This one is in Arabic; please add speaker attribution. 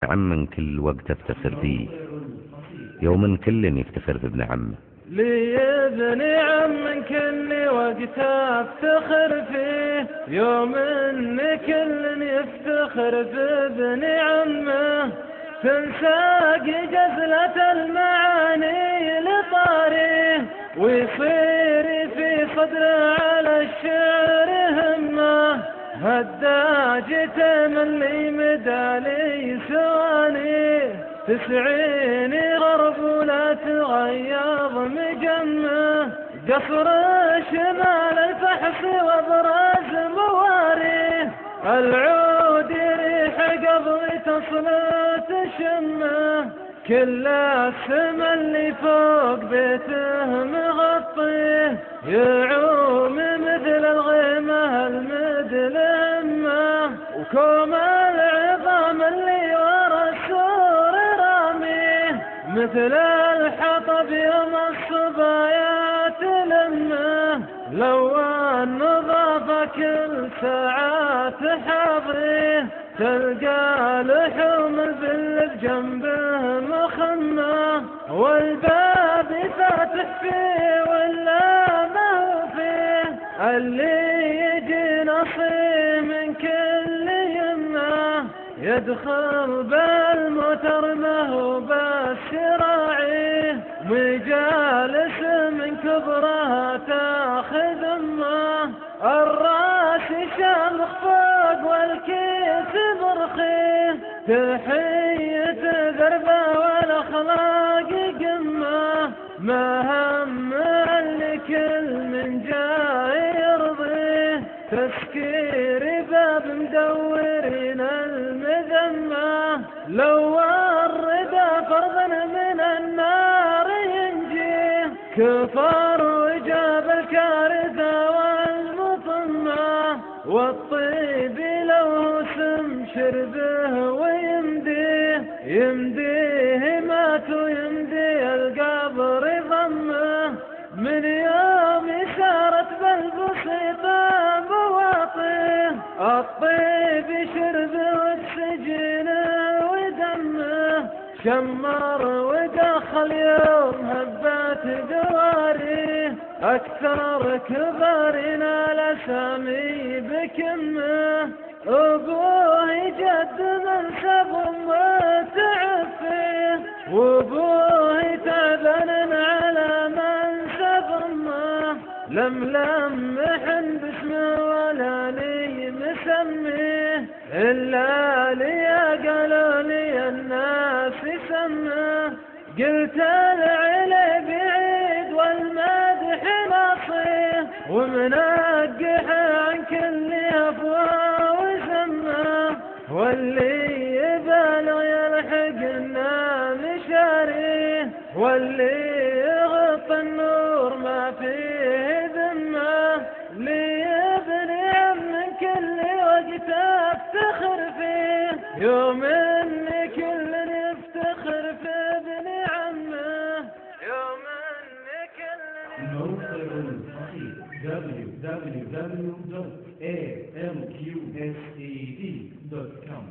Speaker 1: عم كل وقت افتخر فيه، يوم كل يفتخر بابن عمه.
Speaker 2: لي ابن عم كل وقت افتخر فيه، يوم كل يفتخر بابن عمه. تنساق جزلة المعاني لطاريه، ويصير في صدره على الشعر همه. هداج تملي مدالي سواني، تسعيني غرب ولا تغيظ مجمه. قصر شمال الفحص وابراز مواريه، العود ريح قبل تصلت شمه. كل السما اللي فوق بيته مغطيه، يعوم مثل الغيمه المدلمه. وكوم العظام اللي ورا السور راميه، مثل الحطب يوم الصبايا تلمه. لو النظافة كل ساعات حاضريه، تلقى لحوم البل بجنبه مخمه. والباب فاتح فيه ولا ما هو فيه، اللي يجي نصي من كل يمه. يدخل بالموتر ما هو بس راعيه، ويجالس من كبرها تاخذ امه. الراس شامخ فوق والكيس مرخيه، تحية ذربه والاخلاق قمه. ما هم اللي كل من جاي يرضيه، تسكير باب مدورين المذمه. لو الرضا فرضا من النار ينجيه، كفر وجاب الكارثه والمطمه. والطيب لو سم شربه ويمديه، يمديه مات ويمديه القبر ضمه. من يوم سارت بالبسيطة بواطيه، الطيب شربه والسجين ودمه. شمر ودخل يوم هبات دواريه، أكثر كبارنا الأسامي بكمه. أبوه جد منسب متعفيه، وأبوه تعبان على منسب أمه. لم محن باسمه ولا لي مسميه، إلا لي قالوا لي الناس يسمه. قلت العلي بعيد والمدح نصيه، ومنقح عن كل أفواه وسمه. واللي يبالغ يلحقنا مشاريه، واللي يغطي النور ما فيه ذمه. لي ابن عم كل وقت افتخر فيه، يوم كل يفتخر في ابن عمه. يوم كل
Speaker 3: موقع الصحيح www.amqsad.com